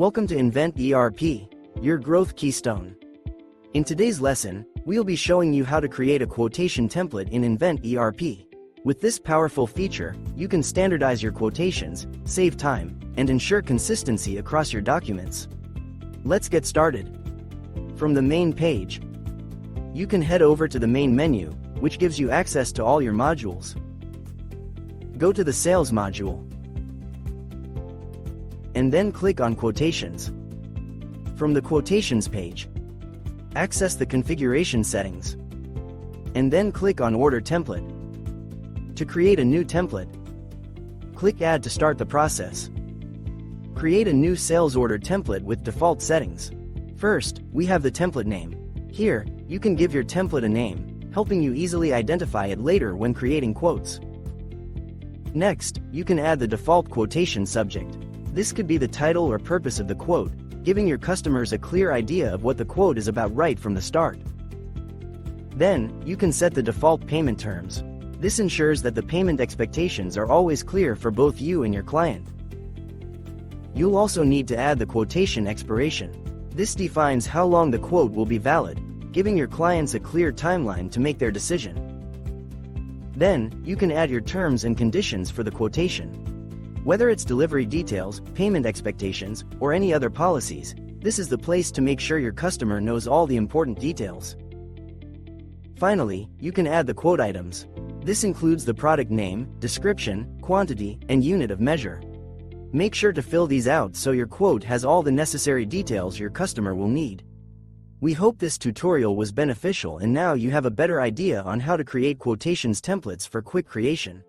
Welcome to Invent ERP, your growth keystone. In today's lesson, we'll be showing you how to create a quotation template in Invent ERP. With this powerful feature, you can standardize your quotations, save time, and ensure consistency across your documents. Let's get started. From the main page, you can head over to the main menu, which gives you access to all your modules. Go to the Sales module, and then click on Quotations. From the Quotations page, access the configuration settings, and then click on Order Template. To create a new template, click Add to start the process. Create a new sales order template with default settings. First, we have the template name. Here, you can give your template a name, helping you easily identify it later when creating quotes. Next, you can add the default quotation subject. This could be the title or purpose of the quote, giving your customers a clear idea of what the quote is about right from the start. Then, you can set the default payment terms. This ensures that the payment expectations are always clear for both you and your client. You'll also need to add the quotation expiration. This defines how long the quote will be valid, giving your clients a clear timeline to make their decision. Then, you can add your terms and conditions for the quotation. Whether it's delivery details, payment expectations, or any other policies, this is the place to make sure your customer knows all the important details. Finally, you can add the quote items. This includes the product name, description, quantity, and unit of measure. Make sure to fill these out so your quote has all the necessary details your customer will need. We hope this tutorial was beneficial and now you have a better idea on how to create quotations templates for quick creation.